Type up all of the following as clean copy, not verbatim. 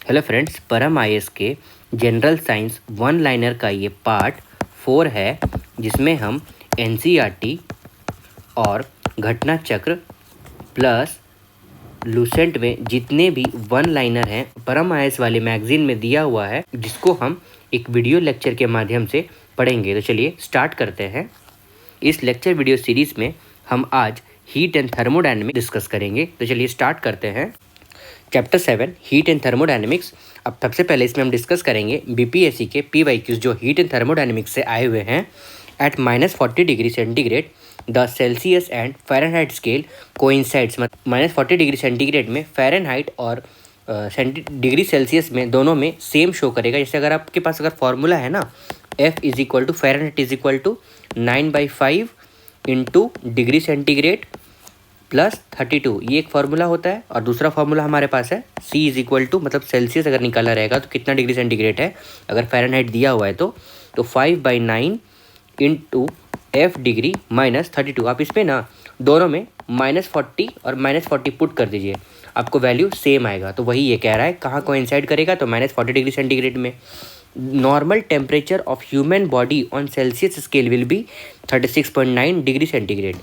Hello friends, परम IAS के general science one liner का ये पार्ट 4 है, जिसमें हम एनसीईआरटी और घटना चक्र प्लस लूसेंट में जितने भी वन लाइनर हैं परम आईएएस वाले मैगजीन में दिया हुआ है, जिसको हम एक वीडियो लेक्चर के माध्यम से पढ़ेंगे। तो चलिए स्टार्ट करते हैं। इस लेक्चर वीडियो सीरीज में हम आज हीट एंड थर्मोडायनेमिक्स डिस्कस करेंगे। तो चलिए स्टार्ट करते हैं। Chapter 7 heat and thermodynamics. अब सबसे पहले इसमें हम डिस्कस करेंगे बीपीएससी के PYQs जो हीट एंड थर्मोडायनेमिक्स से आए हुए हैं। At -40 degree centigrade the Celsius and Fahrenheit scale coincides. -40 degree centigrade में फ़ारेनहाइट और डिग्री सेल्सियस में दोनों में सेम शो करेगा। जैसे अगर आपके पास अगर फॉर्मूला है ना, F is equal to Fahrenheit is equal to 9/5 into degree centigrade plus 32, ये एक फार्मूला होता है। और दूसरा फार्मूला हमारे पास है C इज इक्वल टू, मतलब सेल्सियस अगर निकाला रहेगा तो कितना डिग्री सेंटीग्रेड है, अगर फ़ारेनहाइट दिया हुआ है तो 5/9 इंटू F डिग्री माइनस 32। आप इसमें ना दोनों में -40 और -40 पुट कर दीजिए, आपको वैल्यू सेम आएगा। तो वही ये कह रहा है, कहाँ कोइंसाइड करेगा, तो -40 डिग्री सेंटीग्रेड में। Normal temperature of human body on Celsius scale will be 36.9 degree centigrade.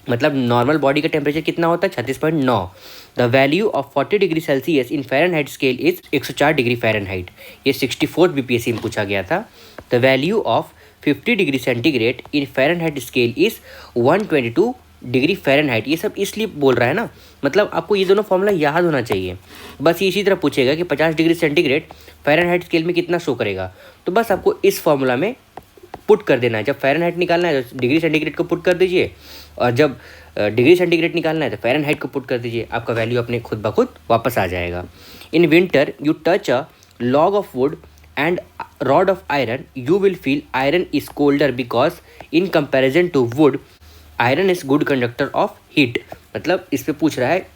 मतलब नॉर्मल बॉडी का टेम्परेचर कितना होता है, 36.9। The value of 40 degree Celsius in Fahrenheit scale is 104 degree Fahrenheit. ये 64 बीपीएससी में पूछा गया था। The value of 50 degree centigrade in Fahrenheit scale is 122 degree Fahrenheit. ये सब इसलिए बोल रहा है ना, मतलब आपको ये दोनों फॉर्मूला याद होना चाहिए। बस इसी तरह पूछेगा कि 50 डिग्री सेंटीग्रेड फ़ारेनहाइट स्केल में कितना शो करेगा, तो बस आपको इस फॉर्मूला में पुट कर देना है। जब फ़ारेनहाइट निकालना है तो डिग्री सेंटीग्रेड को पुट कर दीजिए, और जब डिग्री सेंटीग्रेड निकालना है तो फ़ारेनहाइट को पुट कर दीजिए, आपका वैल्यू अपने खुद ब खुद वापस आ जाएगा। In winter you touch a log of wood and rod of iron, you will feel iron is colder because in comparison to wood iron is good conductor of heat. मतलब इस पर पूछ रहा है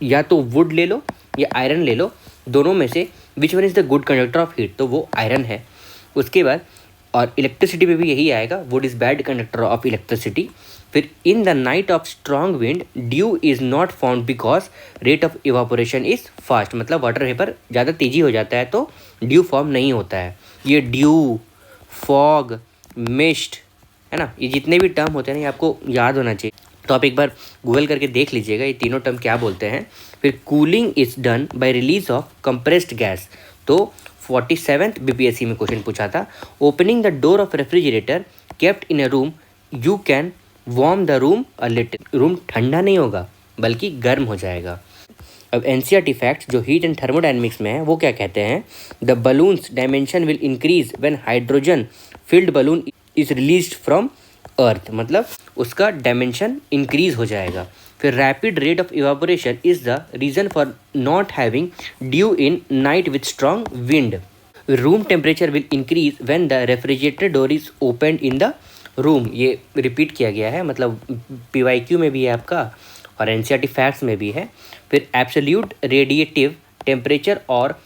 या तो वुड ले लो या आयरन ले लो, दोनों में से which one is the good conductor of heat, तो वो आयरन है। उसके बाद और इलेक्ट्रिसिटी में भी यही आएगा, wood is bad conductor of electricity. फिर in the night of strong wind dew is not found because rate of evaporation is fast. मतलब वाटर वेपर ज़्यादा तेजी हो जाता है तो ड्यू फॉर्म नहीं होता है। ये ड्यू, फॉग, मिस्ट है ना, ये जितने भी टर्म होते हैं ना, ये आपको याद होना चाहिए। तो आप एक बार गूगल करके देख लीजिएगा ये तीनों टर्म क्या बोलते हैं। फिर cooling is done by release of compressed gas, तो 47th बीपीएससी में क्वेश्चन पूछा था। Opening the door of refrigerator kept in a room, you can warm the room a little. Room ठंडा नहीं होगा बल्कि गर्म हो जाएगा। अब एनसीईआरटी फैक्ट्स जो हीट एंड थर्मोडायनेमिक्स में है वो क्या कहते हैं। The balloon's dimension will increase when hydrogen filled balloon is released from earth, मतलब उसका डायमेंशन इंक्रीज हो जाएगा। फिर rapid rate of evaporation is the reason for not having dew in night with strong wind. Room temperature will increase when the refrigerator door is opened in the room. ये repeat किया गया है, मतलब PYQ में भी है आपका और एनसीईआरटी फैक्ट्स में भी है। फिर एब्सोल्यूट रेडिएटिव टेम्परेचर और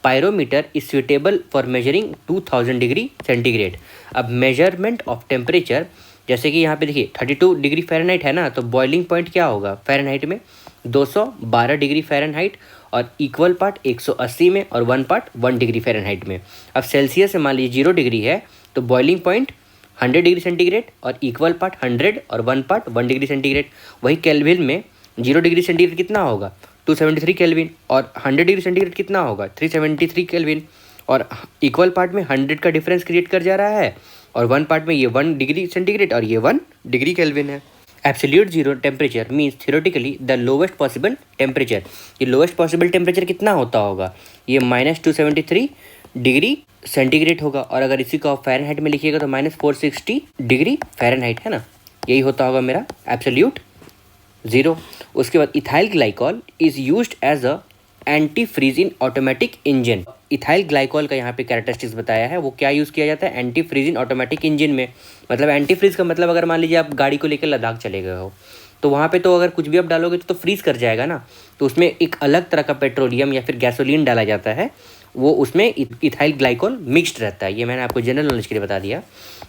pyrometer is suitable for measuring 2000 degree centigrade. अब मेजरमेंट ऑफ टेम्परेचर, जैसे कि यहाँ पे देखिए 32 डिग्री फ़ारेनहाइट है ना, तो बॉइलिंग पॉइंट क्या होगा फ़ारेनहाइट में, 212 डिग्री फ़ारेनहाइट, और इक्वल पार्ट 180 में और 1 पार्ट 1 डिग्री फ़ारेनहाइट में। अब सेल्सियस से मान लीजिए 0 डिग्री है तो बॉइलिंग पॉइंट 100 डिग्री सेंटीग्रेड और इक्वल पार्ट 100 और 1 पार्ट 1 डिग्री सेंटीग्रेड। वही केल्विन में 0 डिग्री सेंटीग्रेड कितना होगा, 273 केल्विन, और 100 डिग्री सेंटीग्रेड कितना होगा, 373 केल्विन। और इक्वल पार्ट में 100 का डिफरेंस क्रिएट कर जा रहा है, और 1 पार्ट में ये 1 डिग्री सेंटीग्रेड और ये 1 डिग्री केल्विन है। Absolute zero temperature means theoretically the lowest possible temperature. ये लोवेस्ट पॉसिबल टेम्परेचर कितना होता होगा, ये -273 डिग्री सेंटीग्रेड होगा, और अगर इसी को आप फ़ारेनहाइट में लिखिएगा तो -460 डिग्री फ़ारेनहाइट है ना, यही होता होगा मेरा एब्सोल्यूट ज़ीरो। उसके बाद ethyl glycol is used as a anti freeze in automatic engine. Ethyl glycol का यहाँ पे कैरेक्टरिस्टिक्स बताया है, वो क्या यूज़ किया जाता है anti freeze in automatic engine में। मतलब एंटी फ्रीज का मतलब अगर मान लीजिए आप गाड़ी को लेकर लद्दाख चले गए हो, तो वहाँ पे तो अगर कुछ भी आप डालोगे तो फ्रीज़ कर जाएगा ना, तो उसमें एक अलग तरह का पेट्रोलियम या फिर गैसोलीन डाला जाता है, वो उसमें इथाइल ग्लाइकॉल मिक्स्ड रहता है। ये मैंने आपको जनरल नॉलेज के लिए बता दिया।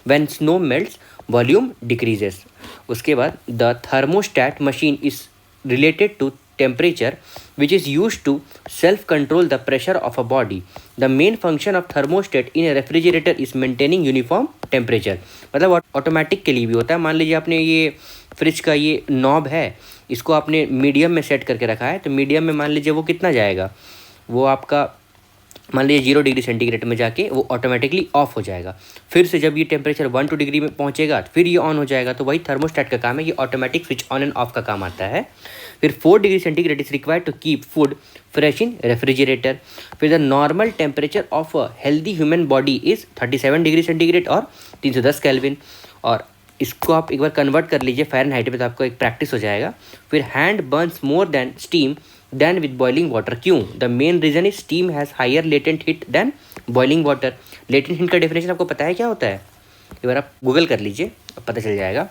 When snow melts volume decreases. उसके बाद the thermostat machine is related to temperature which is used to self-control the pressure of a body. The main function of thermostat in a refrigerator is maintaining uniform temperature. मतलब automatic के लिए भी होता है. मान लीजिए आपने ये फ्रिज का ये नॉब है, इसको आपने मीडियम में सेट करके रखा है, तो मीडियम में मान लीजिए वो कितना जाएगा, वो आपका मान लीजिए 0 डिग्री सेंटीग्रेड में जाके वो ऑटोमेटिकली ऑफ हो जाएगा. फिर से जब ये टेम्परेचर 1-2 डिग्री में पहुंचेगा फिर ये ऑन हो जाएगा. तो वही थर्मोस्टेट का काम है, ये automatic switch on and off का काम आता है. फिर 4 degree centigrade is required to keep food fresh in refrigerator. फिर the normal temperature of a healthy human body is 37 degree centigrade और 310 केल्विन. और इसको आप एक बार कन्वर्ट कर लीजिए फ़ारेनहाइट में, तो आपको एक प्रैक्टिस हो जाएगा. फिर hand burns more than steam than with boiling water. क्यों? The main reason is steam has higher latent heat than boiling water. Latent heat का डेफिनेशन आपको पता है क्या होता है? एक बार आप गूगल कर लीजिए, पता चल जाएगा.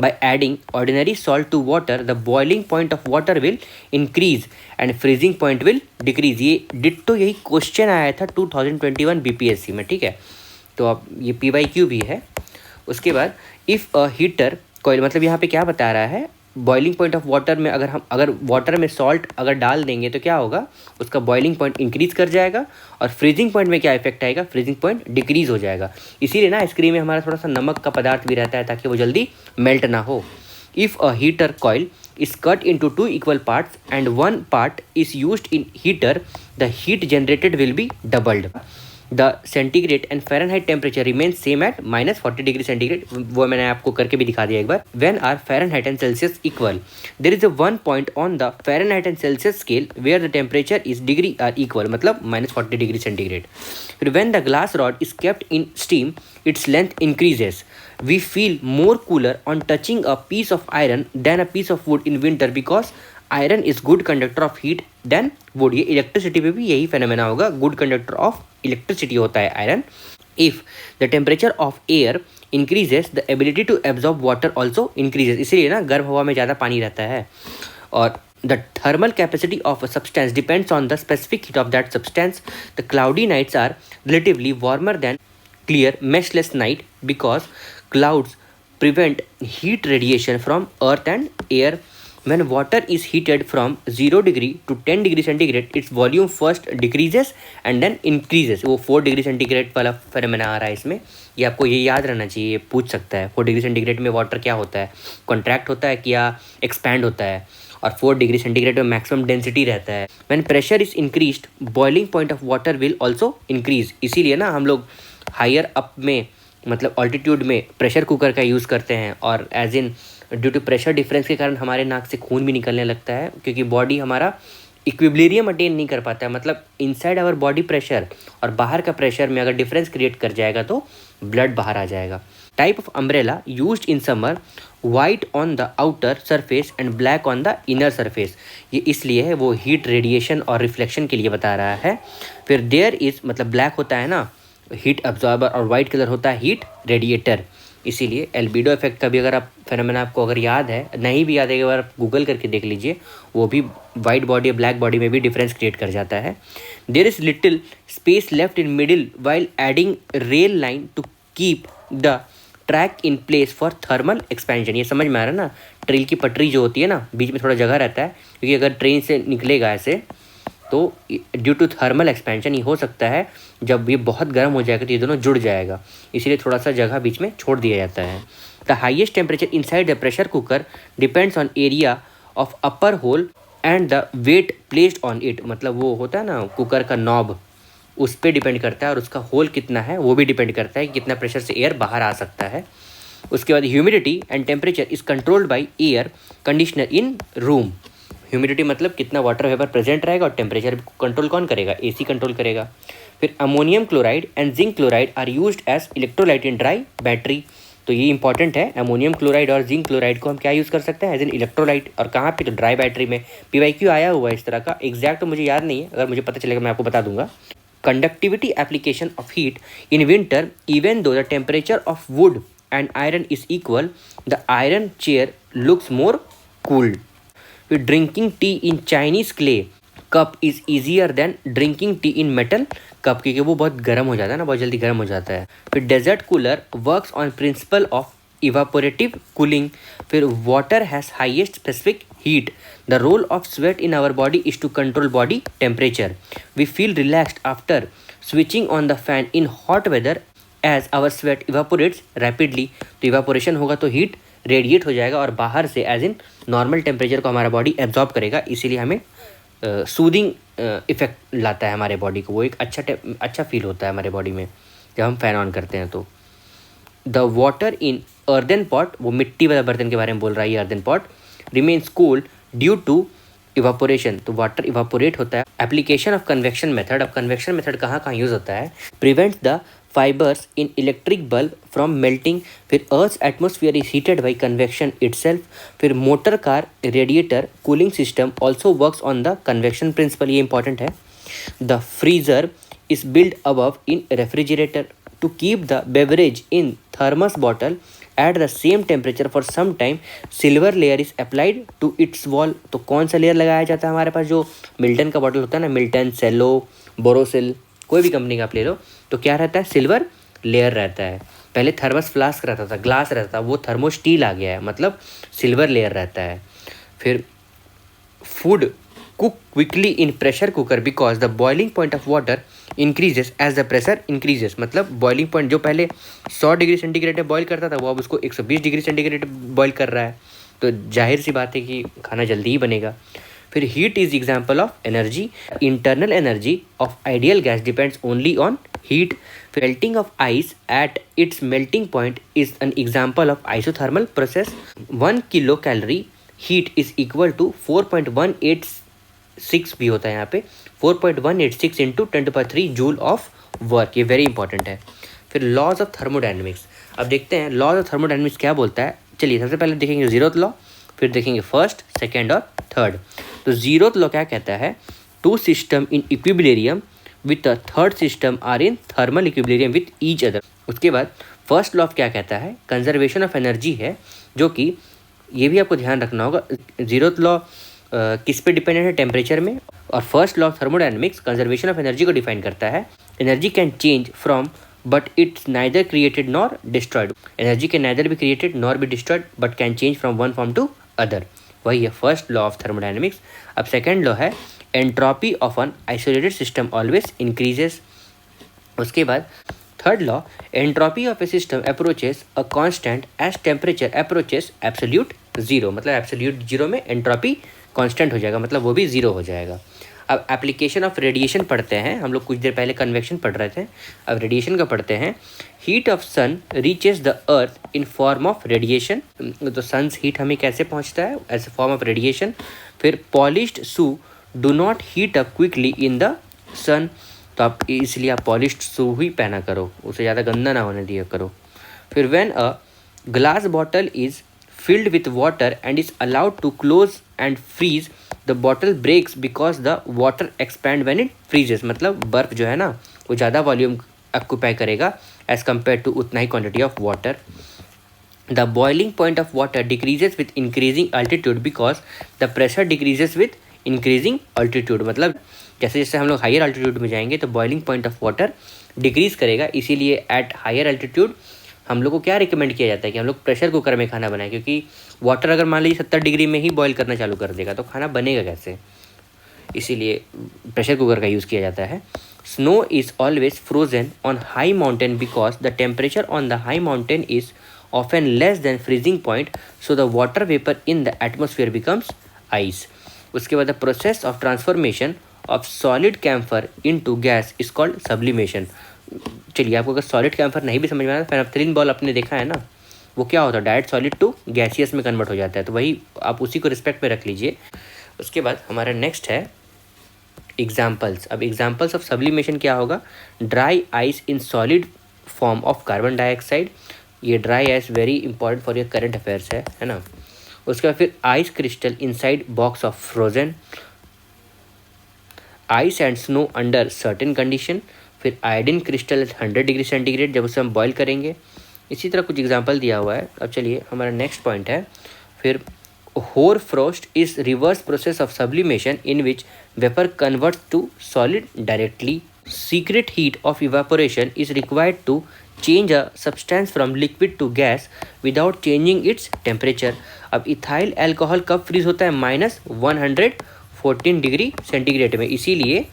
By adding ordinary salt to water, the boiling point of water will increase and freezing point will decrease. ये डिट्टो यही क्वेश्चन आया था 2021 BPSC में, ठीक है. तो अब ये PYQ भी है. उसके बाद इफ़ अ हीटर कोई, मतलब यहाँ पे क्या बता रहा है, बॉइलिंग पॉइंट ऑफ वाटर में अगर वाटर में सॉल्ट अगर डाल देंगे तो क्या होगा, उसका बॉइलिंग पॉइंट इंक्रीज कर जाएगा. और फ्रीजिंग पॉइंट में क्या इफेक्ट आएगा, फ्रीजिंग पॉइंट डिक्रीज हो जाएगा. इसीलिए ना आइसक्रीम में हमारा थोड़ा सा नमक का पदार्थ भी रहता है ताकि वो जल्दी मेल्ट ना हो. If a heater coil is cut into 2 equal parts and one part is used in heater, the heat generated will be doubled. The centigrade and Fahrenheit temperature remains same at -40 degree centigrade. वो मैंने आपको करके भी दिखा दिया एक बार. When are Fahrenheit and Celsius equal? There is a one point on the Fahrenheit and Celsius scale where the temperature is degree are equal, मतलब -40 degree centigrade. When the glass rod is kept in steam, its length increases. We feel more cooler on touching a piece of iron than a piece of wood in winter because iron is good conductor of heat than wood. ये electricity में भी यही phenomena होगा, good conductor of electricity होता है iron. If the temperature of air increases the ability to absorb water also increases. इसीलिए ना गर्म हवा में ज़्यादा पानी रहता है. और the thermal capacity of a substance depends on the specific heat of that substance. The cloudy nights are relatively warmer than clear meshless night because clouds prevent heat radiation from earth and air. When water is heated from 0 degree to 10 degree centigrade, its volume first decreases and then increases. वो 4 degree centigrade वाला phenomena आ रहा है इसमें. ये आपको ये याद रहना चाहिए, ये पूछ सकता है 4 डिग्री सेंटीग्रेड में वाटर क्या होता है, कॉन्ट्रैक्ट होता है क्या एक्सपैंड होता है. और 4 डिग्री सेंटीग्रेड में मैक्सिमम डेंसिटी रहता है. When pressure is increased, boiling point of water will also increase. इसीलिए ना हम लोग हायर अप में, मतलब ऑल्टीट्यूड में प्रेशर कुकर का यूज़ करते हैं. और as in due to pressure difference के कारण हमारे नाक से खून भी निकलने लगता है, क्योंकि बॉडी हमारा इक्विलिब्रियम अटेन नहीं कर पाता है. मतलब इनसाइड आवर बॉडी प्रेशर और बाहर का प्रेशर में अगर डिफरेंस क्रिएट कर जाएगा तो ब्लड बाहर आ जाएगा. Type of umbrella used in summer, white on the outer surface and black on the inner surface. ये इसलिए है, वो हीट रेडिएशन और रिफ्लेक्शन के लिए बता रहा है. फिर देयर इज, मतलब ब्लैक होता है ना हीट अब्जॉर्बर, और वाइट कलर होता है हीट रेडिएटर. इसीलिए एल्बिडो इफेक्ट का भी अगर आप फेनोमेना आपको अगर याद है, नहीं भी याद है, एक बार आप गूगल करके देख लीजिए, वो भी वाइट बॉडी और ब्लैक बॉडी में भी डिफरेंस क्रिएट कर जाता है. There is little space left in middle while adding rail line to keep the track in place for thermal expansion. ये समझ में आ रहा है ना, ट्रेन की पटरी जो होती है ना, बीच में थोड़ा जगह रहता है, क्योंकि अगर ट्रेन से निकलेगा ऐसे तो ड्यू टू थर्मल एक्सपेंशन ही हो सकता है, जब ये बहुत गर्म हो जाएगा तो ये दोनों जुड़ जाएगा, इसीलिए थोड़ा सा जगह बीच में छोड़ दिया जाता है. The highest temperature inside the pressure cooker depends on area of upper hole and the weight placed on it. मतलब वो होता है ना कुकर का नॉब, उस पर डिपेंड करता है, और उसका होल कितना है वो भी डिपेंड करता है कि कितना प्रेशर से एयर बाहर आ सकता है. उसके बाद humidity and temperature is controlled by air conditioner in room. Humidity मतलब कितना वाटर वेपर प्रेजेंट रहेगा, और टेम्परेचर कंट्रोल कौन करेगा, एसी कंट्रोल करेगा. फिर ammonium chloride and zinc chloride are used as electrolyte in dry battery. तो ये इंपॉर्टेंट है, अमोनियम क्लोराइड और जिंक क्लोराइड को हम क्या यूज़ कर सकते हैं, एज एन इलेक्ट्रोलाइट. और कहाँ पे, तो ड्राई बैटरी में. PYQ आया हुआ है इस तरह का, एग्जैक्ट तो मुझे याद नहीं है, अगर मुझे पता चलेगा मैं आपको बता दूंगा. Conductivity application of heat in winter, even though the temperature of wood and iron is equal, the iron chair looks more cooled. फिर drinking tea in Chinese clay cup is easier than drinking tea in metal cup, क्योंकि वो बहुत गर्म हो जाता है ना, बहुत जल्दी गर्म हो जाता है. फिर desert cooler works on principle of evaporative cooling. फिर water has highest specific heat. The role of sweat in our body is to control body temperature. We feel relaxed after switching on the fan in hot weather as our sweat evaporates rapidly. तो evaporation होगा तो heat radiate हो जाएगा और बाहर से as in normal temperature को हमारा बॉडी एब्जॉर्ब करेगा, इसीलिए हमें सूदिंग इफेक्ट लाता है हमारे बॉडी को। वो एक अच्छा फील होता है हमारे बॉडी में जब हम फ़ैन ऑन करते हैं। तो the water in earthen pot, वो मिट्टी वाला बर्तन के बारे में बोल रहा है ये earthen pot, remains cooled due to evaporation, तो वाटर इवापोरेट होता है। एप्लीकेशन ऑफ कन्वेक्शन मेथड, अब कन्वेक्शन मेथड कहाँ कहाँ यूज़ होता है? Prevents the fibres in electric bulb from melting, फिर earth atmosphere is heated by convection itself, फिर motor car radiator cooling system also works on the convection principle, ये important है। The freezer is build above in refrigerator to keep the beverage in thermos bottle at the same temperature for some time, silver layer is applied to its wall, तो कौन सा layer लगाया जाता है हमारे पास? जो मिल्टन का बॉटल होता है ना, मिल्टन, सेलो, बोरोसिल, कोई भी कंपनी का आप ले लो, तो क्या रहता है? सिल्वर लेयर रहता है। पहले थर्मस फ्लास्क रहता था, ग्लास रहता था, वो थर्मो स्टील आ गया है, मतलब सिल्वर लेयर रहता है। फिर food cook quickly in pressure cooker because the boiling point of water increases as the pressure increases, मतलब बॉइलिंग पॉइंट जो पहले 100 डिग्री सेंटीग्रेड में बॉईल करता था वो अब उसको 120 डिग्री सेंटीग्रेड बॉईल कर रहा है, तो जाहिर सी बात है कि खाना जल्दी ही बनेगा। फिर heat is example of energy, internal energy of ideal gas depends only on heat. Melting of ice at its melting point is an example of isothermal process. 1 kilo calorie heat is equal to 4.186 भी होता है यहाँ पे, 4.186 into 10⁻³ joule of work, ये very important है। फिर laws of thermodynamics, अब देखते हैं लॉज ऑफ थर्मोडायनेमिक्स क्या बोलता है। चलिए सबसे पहले देखेंगे जीरोथ लॉ, फिर देखेंगे फर्स्ट, सेकेंड और थर्ड। तो जीरोथ लॉ क्या कहता है? Two system in equilibrium with a third system are in thermal equilibrium with each other. उसके बाद फर्स्ट लॉ क्या कहता है? कंजर्वेशन ऑफ एनर्जी है, जो कि ये भी आपको ध्यान रखना होगा। जीरोथ लॉ किस पे डिपेंडेंट है? टेम्परेचर में। और first law of thermodynamics conservation of energy को डिफाइन करता है। Energy can change from but it's neither created nor destroyed, energy can neither be created nor be destroyed but can change from one form to other, वही है first law of thermodynamics. अब second law है entropy of an isolated system always increases. उसके बाद third law, entropy of a system approaches a constant as temperature approaches absolute zero, मतलब absolute zero में entropy constant हो जाएगा, मतलब वो भी जीरो हो जाएगा। अब एप्लीकेशन ऑफ रेडिएशन पढ़ते हैं हम लोग, कुछ देर पहले कन्वेक्शन पढ़ रहे थे, अब रेडिएशन का पढ़ते हैं। Heat of sun reaches the earth in form of radiation, तो सन्स हीट हमें कैसे पहुंचता है? As a form of radiation. फिर polished shoe do not heat up quickly in the sun, तो आप इसलिए आप पॉलिश्ड शू ही पहना करो, उसे ज़्यादा गंदा ना होने दिया करो। फिर when a glass bottle is filled with water and is allowed to close and freeze, the bottle breaks because the water expand when it freezes, मतलब बर्फ जो है ना वो ज़्यादा वॉल्यूम ऑक्यूपाई करेगा एज कम्पेयर टू उतना ही quantity of water. The boiling point of water decreases with increasing altitude because the pressure decreases with increasing altitude, मतलब जैसे जैसे हम लोग हायर अल्टीट्यूड में जाएंगे तो boiling point of water decrease करेगा, इसीलिए एट हायर अल्टीट्यूड हम लोग को क्या रिकमेंड किया जाता है कि हम लोग प्रेशर कुकर में खाना बनाएं, क्योंकि वाटर अगर मान लीजिए 70 डिग्री में ही बॉईल करना चालू कर देगा तो खाना बनेगा कैसे, इसीलिए प्रेशर कुकर का यूज़ किया जाता है। Snow is always frozen on high mountain because the temperature on the high mountain is often less than freezing point, so the water vapour in the atmosphere becomes ice. उसके बाद the process of transformation of solid camphor into gas is called sublimation. चलिए आपको अगर solid camphor नहीं भी समझ में आया, फेनोल्फथालीन बॉल आपने देखा है ना, वो क्या होता है? डायरेक्ट सॉलिड टू गैसियस में कन्वर्ट हो जाता है, तो वही आप उसी को रिस्पेक्ट में रख लीजिए। उसके बाद हमारा नेक्स्ट है एग्जाम्पल्स। अब एग्जाम्पल्स ऑफ सब्लिमेशन क्या होगा? Dry ice in solid form of carbon dioxide, ये dry ice very important for your current affairs है ना। उसके बाद फिर ice crystal inside box of frozen, ice and snow under certain condition, फिर iodine crystal 100 degree centigrade जब उसे हम बॉईल करेंगे। इसी तरह कुछ एग्जांपल दिया हुआ है। अब चलिए हमारा नेक्स्ट पॉइंट है फिर hoar frost is reverse process of sublimation in which vapour converts to solid directly. secret heat of evaporation is required to change a substance from liquid to gas without changing its temperature. अब ethyl alcohol कब freeze होता है? -114 degree centigrade में। इसीलिए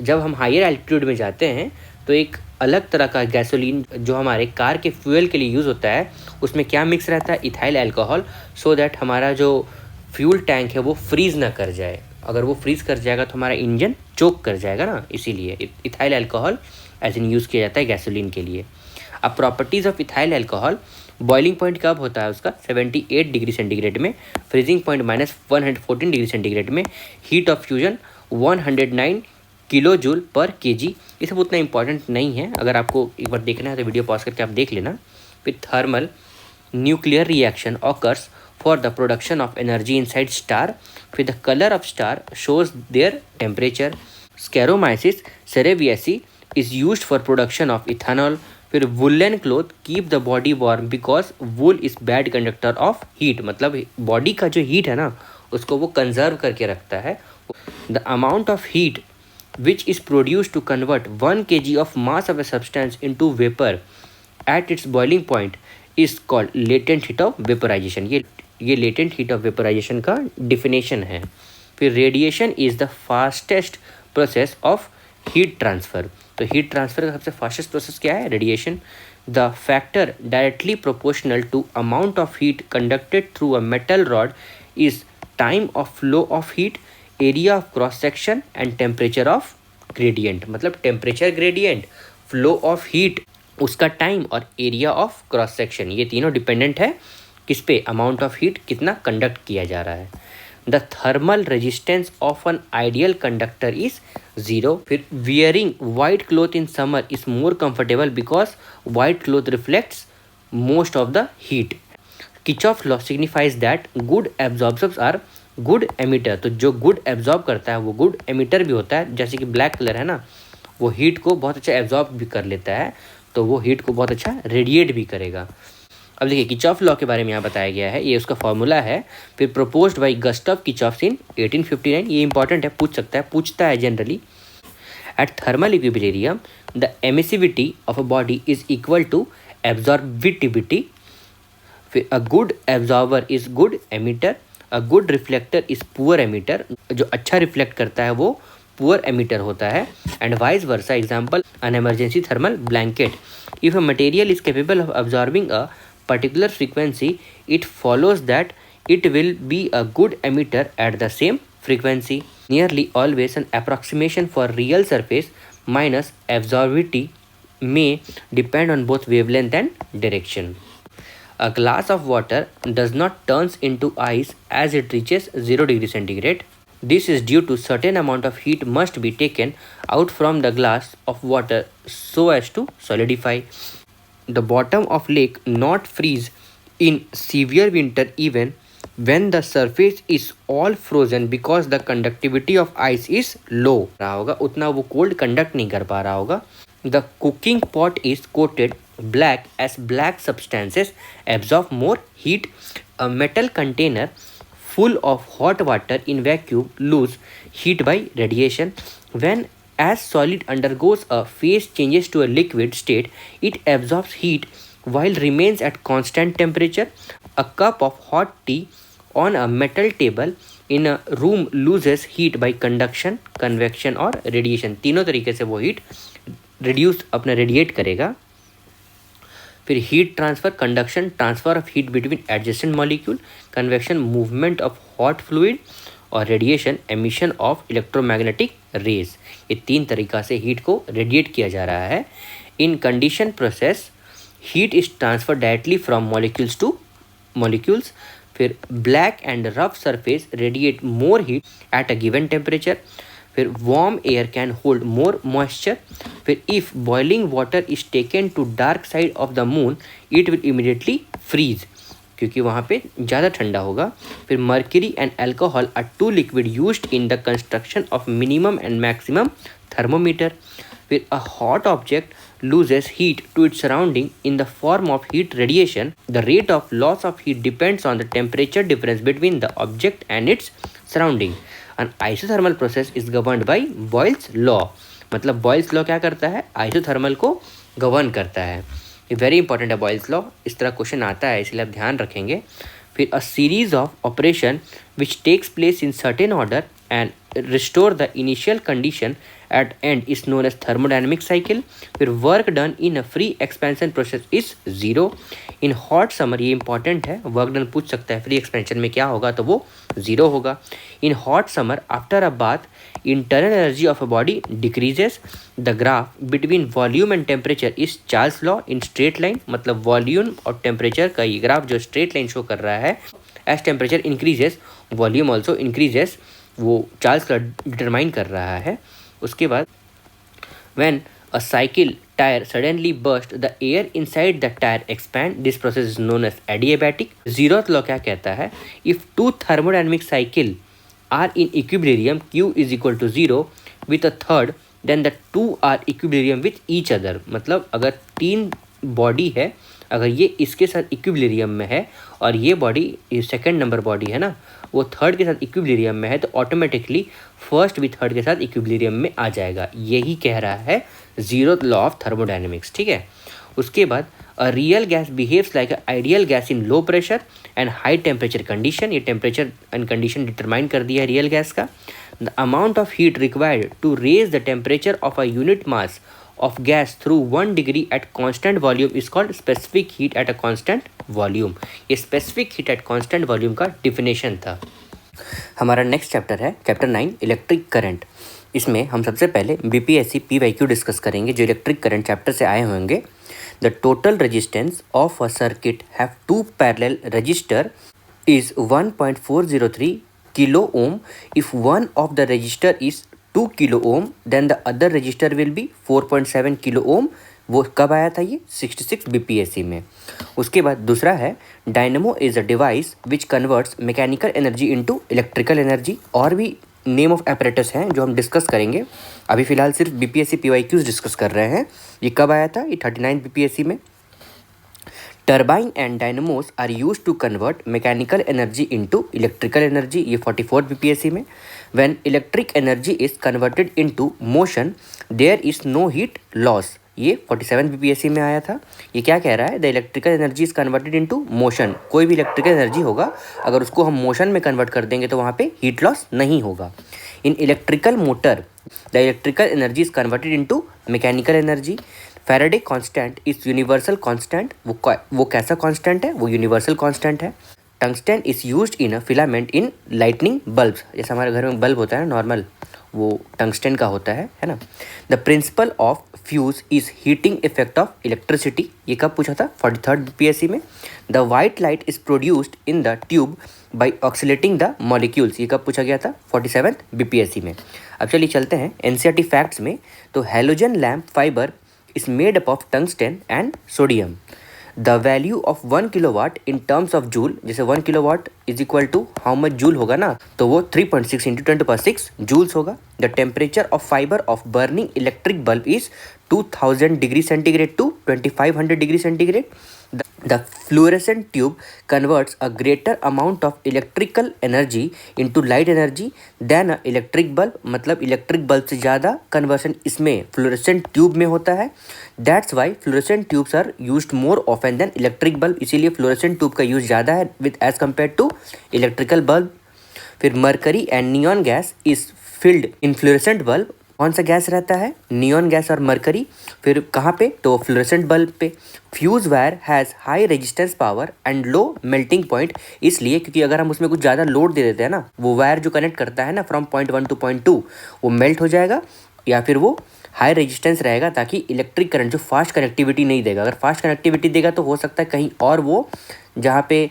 जब हम higher altitude में जाते हैं तो एक अलग तरह का गैसोलीन जो हमारे कार के फ्यूल के लिए यूज़ होता है, उसमें क्या मिक्स रहता है? इथाइल अल्कोहल, सो दैट हमारा जो फ्यूल टैंक है वो फ्रीज़ ना कर जाए। अगर वो फ्रीज़ कर जाएगा तो हमारा इंजन चोक कर जाएगा ना, इसीलिए इथाइल अल्कोहल एज इन यूज़ किया जाता है गैसोलीन के लिए। अब properties of ethyl alcohol, boiling point कब होता है उसका? 78 डिग्री सेंटीग्रेड में। फ्रीजिंग पॉइंट -114 डिग्री सेंटीग्रेड में। Heat of fusion 109 kilo joule per kg. ये सब उतना इंपॉर्टेंट नहीं है, अगर आपको एक बार देखना है तो वीडियो पॉज करके आप देख लेना। फिर thermal nuclear reaction occurs for the production of energy inside star. फिर the colour of star shows their temperature. Saccharomyces cerevisiae is used for production of ethanol. फिर woollen cloth keep the body warm because wool is bad conductor of heat, मतलब body का जो heat है ना उसको वो conserve करके रखता है। The amount of heat which is produced to convert 1 kg of mass of a substance into vapor at its boiling point is called latent heat of vaporization। ये latent heat of vaporization का definition है। फिर radiation is the fastest process of heat transfer। तो heat transfer का सबसे fastest process क्या है? radiation। The factor directly proportional to amount of heat conducted through a metal rod is time of flow of heat, area of cross section and temperature of gradient. मतलब temperature gradient, flow of heat, उसका time और area of cross section, ये तीनों dependent है किस पे? Amount of heat कितना conduct किया जा रहा है। The thermal resistance of an ideal conductor is 0। फिर wearing white cloth in summer is more comfortable because white cloth reflects most of the heat. Kirchhoff law signifies that good absorbers are good emitter. तो जो good absorb करता है वो good emitter भी होता है। जैसे कि ब्लैक कलर है ना, वो हीट को बहुत अच्छा एब्जॉर्ब भी कर लेता है, तो वो हीट को बहुत अच्छा रेडिएट भी करेगा। अब देखिए किर्चॉफ लॉ के बारे में यहाँ बताया गया है, ये उसका फॉर्मूला है। फिर proposed by Gustav Kirchhoff in 1859। ये इंपॉर्टेंट है, पूछता है generally. At thermal equilibrium the emissivity of a body is equal to absorptivity. फिर a good absorber is good emitter, a good reflector is poor emitter. जो अच्छा reflect करता है वो पुअर एमिटर होता है। And vice versa, example an emergency thermal blanket. If a material is capable of absorbing a particular frequency it follows that it will be a good emitter eight the same frequency. Nearly always an approximation for real surface minus एब्जॉर्बिविटी may depend on both wavelength and direction. A glass of water does not turn into ice as it reaches 0 degree centigrade. This is due to certain amount of heat must be taken out from the glass of water so as to solidify. The bottom of lake not freeze in severe winter even when the surface is all frozen because the conductivity of ice is low. रहा होगा उतना वो cold conduct नहीं कर पा रहा होगा. The cooking pot is coated black as black substances absorb more heat. A metal container full of hot water in vacuum lose heat by radiation. When as solid undergoes a phase changes to a liquid state, it absorbs heat while remains at constant temperature. A cup of hot tea on a metal table in a room loses heat by conduction, convection और radiation. तीनों तरीके से वो heat reduce अपना radiate करेगा. फिर heat transfer, conduction transfer of heat between adjacent molecule, convection movement of hot fluid और radiation emission of electromagnetic rays. ये तीन तरीका से हीट को रेडिएट किया जा रहा है. In condition process heat is transfer directly from molecules to molecules. फिर black and rough surface radiate more heat at a given temperature. फिर warm air can hold more moisture. फिर if boiling water is taken to dark side of the moon it will immediately freeze, क्योंकि वहाँ पे ज़्यादा ठंडा होगा. फिर mercury and alcohol are two liquid used in the construction of minimum and maximum thermometer. फिर a hot object loses heat to its surrounding in the form of heat radiation. The rate of loss of heat depends on the temperature difference between the object and its surrounding. An isothermal process is governed by Boyle's law. मतलब Boyle's law क्या करता है, isothermal को govern करता है। ये very important है Boyle's law, इस तरह क्वेश्चन आता है इसलिए आप ध्यान रखेंगे। फिर a series of operation which takes place in certain order and restore the initial condition at end is known as thermodynamic cycle. फिर work done in a free expansion process is zero. In hot summer, ये important है, work done पूछ सकता है, free expansion में क्या होगा तो वो जीरो होगा। इन hot summer after a bath internal energy of a body decreases. The graph between volume and temperature is Charles law in straight line, मतलब वॉल्यूम और टेम्परेचर का ये ग्राफ जो स्ट्रेट लाइन शो कर रहा है, as temperature increases volume also increases, वो Charles law determine कर रहा है। उसके बाद when a cycle tyre suddenly burst the air inside the tyre expand, this process is known as adiabatic. Zeroth law क्या कहता है, if two thermodynamic cycle are in equilibrium Q is equal to zero with a third then the two are equilibrium with each other. मतलब अगर तीन body है, अगर ये इसके साथ इक्विलिब्रियम में है और ये बॉडी, ये सेकंड नंबर बॉडी है ना, वो थर्ड के साथ इक्विलिब्रियम में है, तो ऑटोमेटिकली फर्स्ट भी थर्ड के साथ इक्विलिब्रियम में आ जाएगा। यही कह रहा है जीरोथ लॉ ऑफ थर्मोडायनेमिक्स, ठीक है। उसके बाद a real gas behaves like a ideal gas in low pressure and high temperature condition. ये टेम्परेचर एंड कंडीशन डिटरमाइन कर दिया है रियल गैस का। The amount of heat required to raise the temperature of a unit mass of gas through 1 degree at constant volume is called specific heat at a constant volume। ये specific heat at constant volume का definition था। हमारा next chapter है chapter 9 electric current. इसमें हम सबसे पहले BPSC PYQ discuss करेंगे जो इलेक्ट्रिक करंट चैप्टर से आए होंगे। The total resistance of a circuit have two parallel resistor is 1.403 kilo ohm. If one of the resistor is 2 kilo ohm then the other resistor will be 4.7 kilo ohm। वो कब आया था, ये 66 BPSC में। उसके बाद दूसरा है dynamo is a device which converts mechanical energy into electrical energy. और भी नेम ऑफ एपरेटस हैं जो हम डिस्कस करेंगे, अभी फिलहाल सिर्फ BPSC PYQs डिस्कस कर रहे हैं। ये कब आया था, ये 39 BPSC में। Turbine and dynamos are use to convert mechanical energy into electrical energy, ये 44 BPSC में। When electric energy is converted into motion there is no heat loss, ये 47 BPSC में आया था। ये क्या कह रहा है, the electrical energy is converted into motion. कोई भी इलेक्ट्रिकल एनर्जी होगा अगर उसको हम मोशन में कन्वर्ट कर देंगे तो वहाँ पे हीट लॉस नहीं होगा। In electrical motor the electrical energy is converted into mechanical energy. Faraday constant is universal constant, वो कैसा कांस्टेंट है, वो यूनिवर्सल कांस्टेंट है। Tungsten is used in a filament in lightning bulbs, जैसे हमारे घर में बल्ब होता है नॉर्मल, वो टंगस्टन का होता है ना। The principle of fuse is heating effect of electricity, ये कब पूछा था, 43rd BPSC में। The white light is produced in the tube by oscillating the molecules, ये कब पूछा गया था, 47th BPSC में। अब चलिए चलते हैं NCERT फैक्ट्स में। तो halogen lamp fibre is made up of tungsten and sodium. The value of 1 kilowatt in terms of joule, जैसे 1 kilowatt is equal to how much joule होगा ना, तो वो 3.6 into 10⁶ joules होगा। The temperature of fiber of burning electric bulb is 2000 degree centigrade to 2500 degree centigrade। The fluorescent tube converts a greater amount of electrical energy into light energy than a electric bulb, मतलब electric bulb से ज़्यादा conversion इसमें fluorescent tube में होता है। That's why fluorescent tubes are used more often than electric bulb, इसीलिए fluorescent tube का use ज़्यादा है with as compared to electrical bulb. फिर mercury and neon gas is filled in fluorescent bulb, कौन सा गैस रहता है, नियॉन गैस और मरकरी। फिर कहाँ पे, तो फ्लोरेसेंट बल्ब पे। Fuse wire has high resistance power and low melting point, इसलिए क्योंकि अगर हम उसमें कुछ ज़्यादा लोड दे देते हैं ना, वो वायर जो कनेक्ट करता है ना फ्रॉम पॉइंट 1 to पॉइंट 2, वो मेल्ट हो जाएगा या फिर वो हाई रेजिस्टेंस रहेगा, ताकि इलेक्ट्रिक करंट जो फास्ट कनेक्टिविटी नहीं देगा। अगर फास्ट कनेक्टिविटी देगा तो हो सकता है कहीं और वो जहाँ पे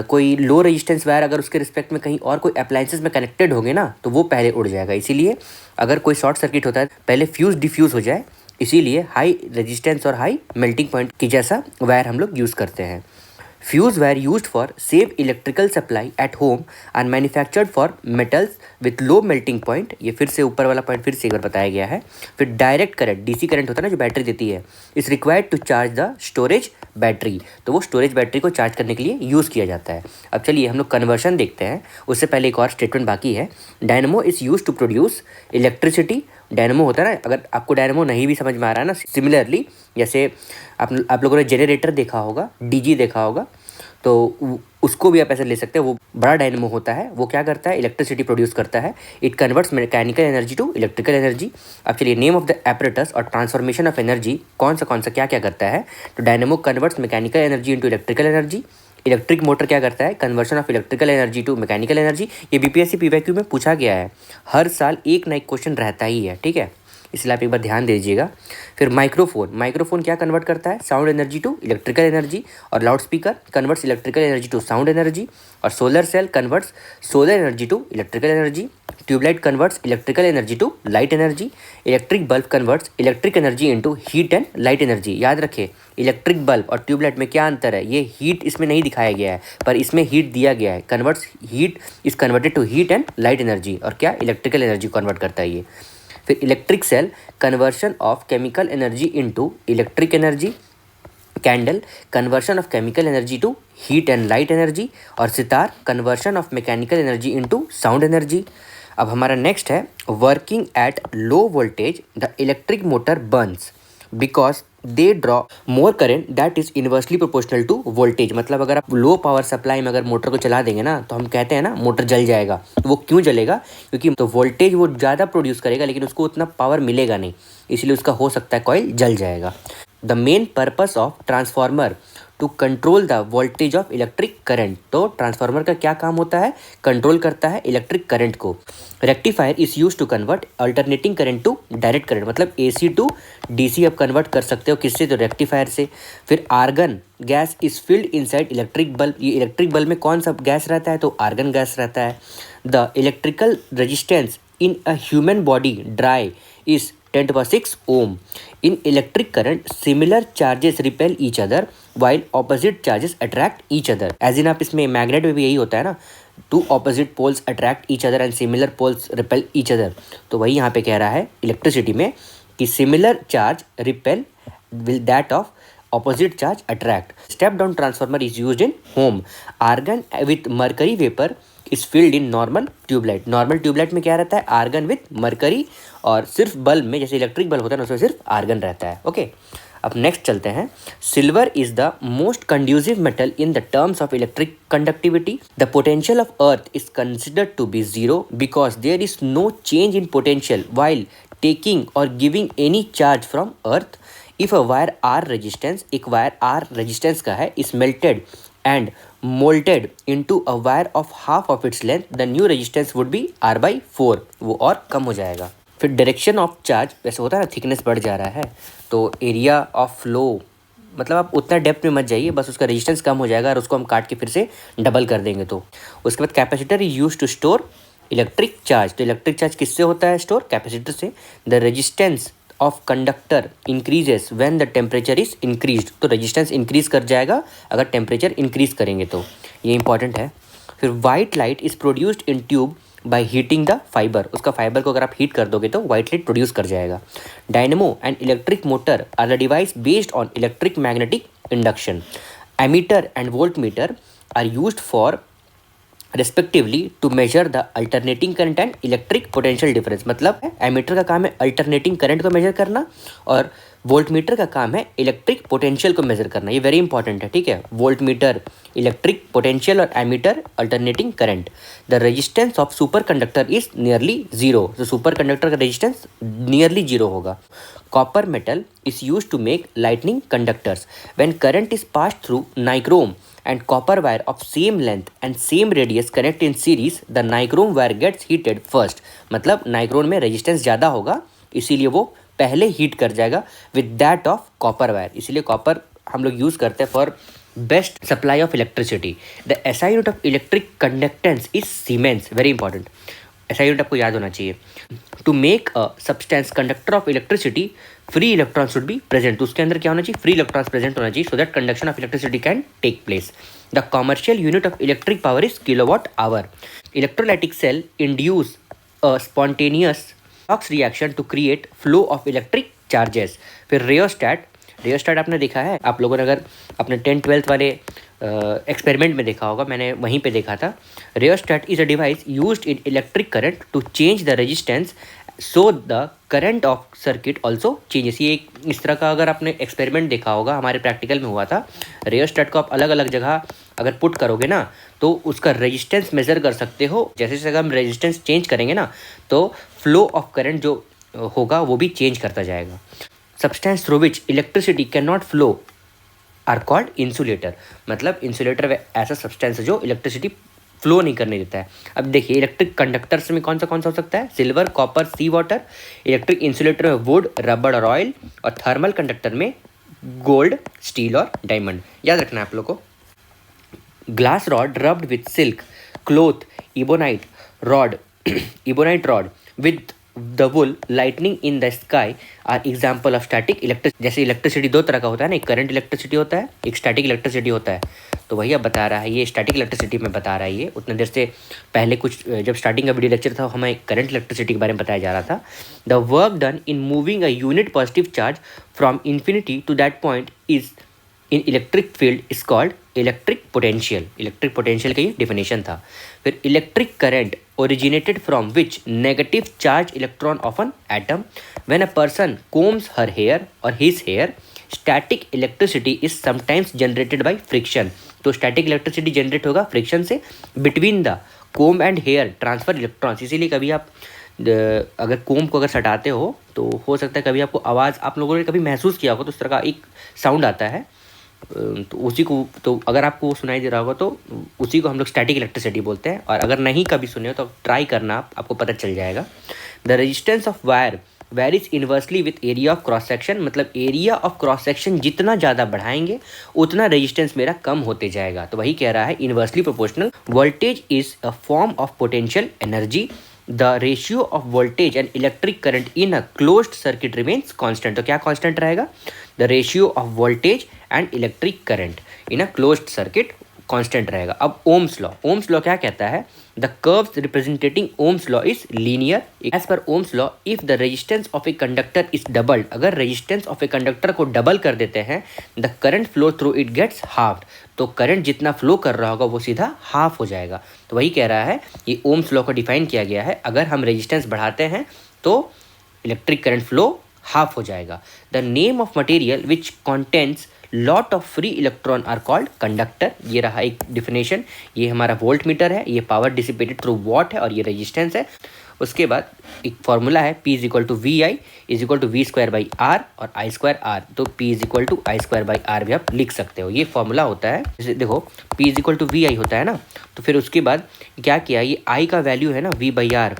कोई लो रेजिस्टेंस वायर अगर उसके रिस्पेक्ट में कहीं और कोई अप्लायंसेस में कनेक्टेड होंगे ना, तो वो पहले उड़ जाएगा। इसीलिए अगर कोई शॉर्ट सर्किट होता है पहले फ्यूज डिफ्यूज़ हो जाए, इसीलिए हाई रेजिस्टेंस और हाई मेल्टिंग पॉइंट की जैसा वायर हम लोग यूज़ करते हैं। Fuse wire used for save electrical supply at home are manufactured for metals with low melting point, ये फिर से ऊपर वाला पॉइंट फिर से एक बार बताया गया है। फिर डायरेक्ट करंट, DC करंट होता है ना जो बैटरी देती है, is required to charge the storage battery, तो वो स्टोरेज बैटरी को चार्ज करने के लिए यूज़ किया जाता है। अब चलिए हम लोग कन्वर्शन देखते हैं, उससे पहले एक और स्टेटमेंट बाकी है। Dynamo is use to produce electricity dynamo होता है ना, अगर आपको डायनेमो नहीं भी समझ में आ रहा है ना, सिमिलरली जैसे आप लोगों ने जनरेटर देखा होगा, डीजी देखा होगा, तो उसको भी आप ऐसे ले सकते हैं। वो बड़ा डायनेमो होता है, वो क्या करता है, इलेक्ट्रिसिटी प्रोड्यूस करता है। It converts mechanical energy to electrical energy. अब चलिए, नेम ऑफ द एपरेटस और ट्रांसफॉर्मेशन ऑफ एनर्जी कौन सा क्या क्या करता है। तो dynamo converts mechanical energy into electrical energy. Electric motor क्या करता है, conversion of electrical energy to mechanical energy. ये बीपीएससी पीवाईक्यू में पूछा गया है, हर साल एक ना एक क्वेश्चन रहता ही है, ठीक है, इसलिए आप एक बार ध्यान दे दीजिएगा। फिर माइक्रोफोन क्या कन्वर्ट करता है, sound energy to electrical energy. और loud speaker converts electrical energy to sound energy. और solar cell converts solar energy to electrical energy. Tubelight converts electrical energy to light energy. Electric bulb converts electric energy into heat and light energy. याद रखें, electric bulb और tubelight में क्या अंतर है, ये heat इसमें नहीं दिखाया गया है, पर इसमें हीट दिया गया है। Converts heat is converted to heat and light energy. और क्या, इलेक्ट्रिकल एनर्जी कन्वर्ट करता है ये। फिर electric cell conversion of chemical energy into electric energy. Candle conversion of chemical energy to heat and light energy. और sitar conversion of mechanical energy into sound energy. अब हमारा next है, working at low voltage the electric motor burns because they draw more current that is inversely proportional to voltage. मतलब अगर आप low power supply में अगर motor को चला देंगे ना, तो हम कहते हैं ना मोटर जल जाएगा। तो वो क्यों जलेगा, क्योंकि तो वोल्टेज वो ज़्यादा प्रोड्यूस करेगा लेकिन उसको उतना पावर मिलेगा नहीं, इसलिए उसका हो सकता है कॉइल जल जाएगा। The main purpose of transformer to control the voltage of electric current. तो ट्रांसफार्मर का क्या काम होता है, कंट्रोल करता है इलेक्ट्रिक करंट को। Rectifier is use to convert alternating current to direct current. मतलब एसी टू डीसी आप कन्वर्ट कर सकते हो, किससे, तो रेक्टिफायर से। फिर argon gas is filled inside electric bulb. ये इलेक्ट्रिक बल्ब में कौन सा गैस रहता है, तो आर्गन गैस रहता है। The electrical resistance in a human body dry is 10⁻⁶ ohm. In electric current, similar charges repel each other while opposite charges attract each other. As in आप इसमें मैग्नेट में भी यही होता है ना, two opposite poles attract each other and similar poles repel each other. तो वही यहाँ पे कह रहा है इलेक्ट्रिसिटी में कि similar charge repel will that of opposite charge attract. Step down transformer is used in home. Argon with mercury vapor is filled in normal tube light. Normal tube light में क्या रहता है, आर्गन विथ मरकरी। और सिर्फ bulb में, जैसे electric bulb होता है ना, उसमें सिर्फ आर्गन रहता है। ओके, अब नेक्स्ट चलते हैं। Silver is the most conducive metal in the terms of electric conductivity. The potential of earth is considered to be zero because there is no change in potential while taking और giving any charge from earth. If a wire R resistance, एक wire R resistance का है, is melted and molted into a wire of half of its length, the new resistance would be R/4, वो और कम हो जाएगा। फिर direction of charge, वैसे होता है ना, थिकनेस बढ़ जा रहा है तो एरिया ऑफ फ्लो, मतलब आप उतना डेप्थ में मत जाइए, बस उसका रेजिस्टेंस कम हो जाएगा और उसको हम काट के फिर से डबल कर देंगे। तो उसके बाद capacitor is use to store electric charge. तो इलेक्ट्रिक चार्ज किससे होता है स्टोर, कैपेसिटर से। The resistance of conductor increases when the temperature is increased. तो रेजिस्टेंस इंक्रीज कर जाएगा अगर टेम्परेचर इंक्रीज करेंगे, तो ये इंपॉर्टेंट है। फिर white light is produced in tube by heating the fibre. उसका फाइबर को अगर आप हीट कर दोगे तो वाइट लाइट प्रोड्यूस कर जाएगा। Dynamo and electric motor are the device based on electric magnetic induction. Ammeter and volt meter are used for respectively to measure the alternating current and electric potential difference. मतलब ammeter का काम है alternating current को major करना और volt meter का काम है इलेक्ट्रिक पोटेंशियल को मेजर करना। ये वेरी इंपॉर्टेंट है, ठीक है। वोल्ट मीटर इलेक्ट्रिक पोटेंशियल और ammeter alternating current. The resistance of superconductor is nearly zero. तो सुपर कंडक्टर का रेजिस्टेंस नियरली जीरो होगा। Copper metal is use to make lightning conductors. When current is passed through nichrome and copper wire of same length and same radius connect in series, the nichrome wire gets heated first. मतलब नाइक्रोन में resistance ज़्यादा होगा इसीलिए वो पहले heat कर जाएगा with that of copper wire. इसीलिए कॉपर हम लोग यूज़ करते हैं for best supply of electricity. The SI unit of electric conductance is siemens. Very important, SI unit आपको याद होना चाहिए। To make a substance conductor of electricity free electron should be present. तो उसके अंदर क्या होना चाहिए, फ्री इलेक्ट्रॉन्स प्रेजेंट होना चाहिए, so that conduction of electricity can take place. The commercial unit of electric power is kilowatt hour. Electrolytic cell induce a spontaneous ox reaction to create flow of electric charges. फिर rheostat आपने देखा है, आप लोगों ने अगर अपने 10th-12th वाले एक्सपेरिमेंट में देखा होगा, मैंने वहीं पे देखा था। Rheostat is a device used in electric current to change the resistance so the current of circuit also changes. ये एक इस तरह का अगर आपने एक्सपेरिमेंट देखा होगा, हमारे प्रैक्टिकल में हुआ था। रेयोस्टेट को आप अलग अलग जगह अगर पुट करोगे ना तो उसका रेजिस्टेंस मेजर कर सकते हो। जैसे जैसे हम रेजिस्टेंस चेंज करेंगे ना तो फ्लो ऑफ करंट जो होगा वो भी चेंज करता जाएगा। Substance through which electricity can not flow are called insulator. मतलब इंसुलेटर ऐसा सब्सटेंस है जो इलेक्ट्रिसिटी फ्लो नहीं करने देता है। अब देखिए इलेक्ट्रिक कंडक्टर्स में कौन सा हो सकता है? Silver, copper, sea water. Electric insulator में वुड, रबर और ऑयल। और थर्मल कंडक्टर में गोल्ड, स्टील और डायमंड। याद रखना है आप लोग को। Glass rod rubbed with silk, cloth, ebonite rod ebonite rod with the wool, lightning in the sky are example of static electric. जैसे इलेक्ट्रिसिटी दो तरह का होता है ना, एक करंट इलेक्ट्रिसिटी होता है, एक स्टैटिक इलेक्ट्रिसिटी होता है। तो वही अब बता रहा है, ये स्टैटिक इलेक्ट्रिसिटी में बता रहा है। ये उतने देर से पहले कुछ जब स्टार्टिंग का वीडियो लेक्चर था हमें करंट इलेक्ट्रिसिटी के बारे में बताया जा रहा था। The work done in moving a unit positive charge from infinity to that point is in electric field is called electric potential. Electric potential का ये डिफिनेशन था। फिर electric current originated from which negative charge electron of an atom when a person combs her hair or his hair, static electricity is sometimes generated by friction। तो static electricity generate होगा friction से between the comb and hair transfer electrons। इसीलिए कभी आप अगर कोम को अगर सटाते हो तो हो सकता है कभी आपको आवाज़, आप लोगों ने कभी महसूस किया होगा तो उस तरह का एक साउंड आता है। तो उसी को, तो अगर आपको वो सुनाई दे रहा होगा तो उसी को हम लोग स्टैटिक इलेक्ट्रिसिटी बोलते हैं। और अगर नहीं कभी सुने हो तो ट्राई करना, आपको पता चल जाएगा। The resistance of wire varies inversely with area of cross section. मतलब एरिया ऑफ क्रॉस सेक्शन जितना ज़्यादा बढ़ाएंगे उतना रेजिस्टेंस मेरा कम होते जाएगा। तो वही कह रहा है inversely proportional. Voltage is a form of potential energy. The ratio of voltage and electric current in a closed circuit remains constant. तो क्या कांस्टेंट रहेगा? The ratio of voltage and electric current in a closed circuit constant रहेगा। अब Ohm's law क्या कहता है? The curves representing Ohm's law is linear. As per Ohm's law if the resistance of a conductor is doubled, अगर resistance of a conductor को double कर देते हैं, the current flow through it gets halved. तो current जितना flow कर रहा होगा वो सीधा हाफ हो जाएगा। तो वही कह रहा है, ये ओम्स लॉ को डिफाइन किया गया है। अगर हम रेजिस्टेंस बढ़ाते हैं तो इलेक्ट्रिक करंट फ्लो हाफ हो जाएगा। The name of material which contents lot of free electron are called conductor. ये रहा एक डिफिनेशन। ये हमारा वोल्ट मीटर है, ये पावर डिसिपेटेड थ्रू वॉट है और ये रेजिस्टेंस है। उसके बाद एक फॉर्मूला है P is equal to V I is equal to V square by R और आई स्क्वायर आर। तो P is equal to I square by R भी आप लिख सकते हो। ये फॉर्मूला होता है। जैसे देखो P is equal to V I होता है ना, तो फिर उसके बाद क्या किया, ये आई का वैल्यू है ना V बाई आर,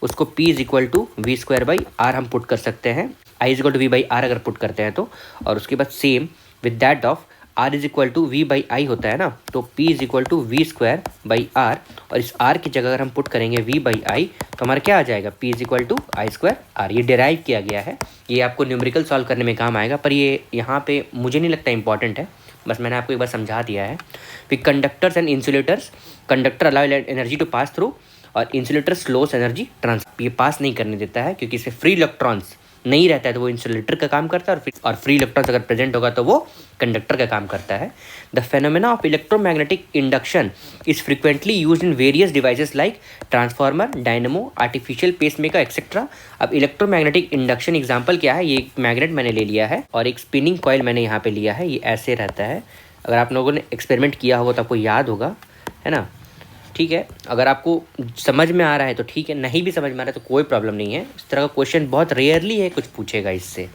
उसको P is equal to V square by R हम पुट कर सकते हैं। I is equal to V by R अगर पुट करते हैं तो, और उसके बाद same with that of R is equal to V by I होता है ना, तो P is equal to V square by R. और इस आर की जगह अगर हम पुट करेंगे वी बाई आई तो हमारा क्या आ जाएगा? P is equal to I square R. ये डिराइव किया गया है, ये आपको न्यूमेरिकल सॉल्व करने में काम आएगा, पर ये यहाँ पे मुझे नहीं लगता इंपॉर्टेंट है, बस मैंने आपको एक बार समझा दिया है। फिर conductors and insulators, conductor allow energy to pass through और इंसुलेटर स्लोस एनर्जी ट्रांसफर। ये पास नहीं करने देता है क्योंकि इसमें फ्री इलेक्ट्रॉन्स नहीं रहता है तो वो इंसुलेटर का काम करता है, और फ्री इलेक्ट्रॉन्स अगर प्रेजेंट होगा तो वो कंडक्टर का काम करता है। The phenomena of electromagnetic induction is frequently used in various devices like transformer, dynamo, artificial pacemaker etcetera. अब इलेक्ट्रोमैग्नेटिक इंडक्शन एग्जाम्पल क्या है? ये एक मैग्नेट मैंने ले लिया है और एक स्पिनिंग कॉइल मैंने यहाँ पे लिया है। ये ऐसे रहता है, अगर आप लोगों ने एक्सपेरिमेंट किया होगा तो आपको याद होगा, है ना? ठीक है, अगर आपको समझ में आ रहा है तो ठीक है, नहीं भी समझ में आ रहा है तो कोई प्रॉब्लम नहीं है। इस तरह का क्वेश्चन बहुत रेयरली है कुछ पूछेगा इससे।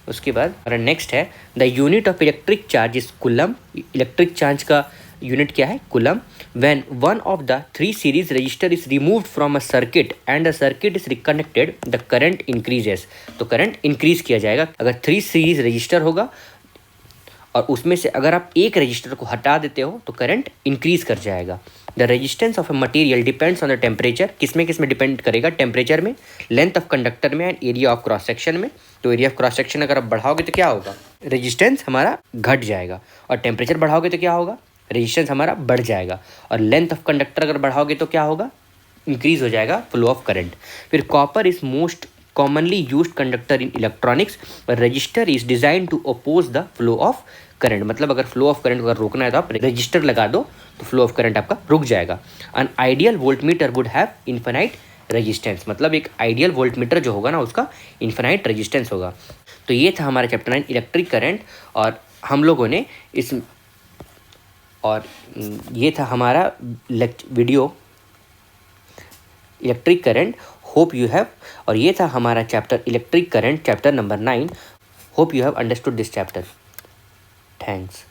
उसके बाद और नेक्स्ट है the unit of electric charge is coulomb. Electric charge का यूनिट क्या है? Coulomb. When one of the 3 series register is removed from a circuit and the circuit is reconnected the current increases. तो current increase किया जाएगा अगर 3 series register होगा और उसमें से अगर आप एक रजिस्टर को हटा देते हो तो करंट इंक्रीज कर जाएगा। The resistance of a material depends on the temperature. किसमें डिपेंड करेगा? टेम्परेचर में, लेंथ ऑफ कंडक्टर में and area of cross section में। तो एरिया ऑफ क्रॉस सेक्शन अगर आप बढ़ाओगे तो क्या होगा? रेजिस्टेंस हमारा घट जाएगा। और टेम्परेचर बढ़ाओगे तो क्या होगा? रेजिस्टेंस हमारा बढ़ जाएगा। और लेंथ ऑफ कंडक्टर अगर बढ़ाओगे तो क्या होगा? इंक्रीज हो जाएगा फ्लो ऑफ करंट। फिर copper is most commonly used conductor in electronics, but resistor is designed to oppose the flow of current। मतलब अगर फ्लो ऑफ करंट अगर रोकना है तो आप रजिस्टर लगा दो तो फ्लो ऑफ करंट आपका रुक जाएगा। An ideal voltmeter would have infinite resistance, मतलब एक आइडियल वोल्टमीटर जो होगा ना उसका इन्फिनाइट रेजिस्टेंस होगा। तो ये था हमारा चैप्टर 9 इलेक्ट्रिक करंट, और हम लोगों ने ये था हमारा video electric current. Hope you have, और ये था हमारा chapter electric current, chapter number 9। Hope you have understood this chapter. Thanks.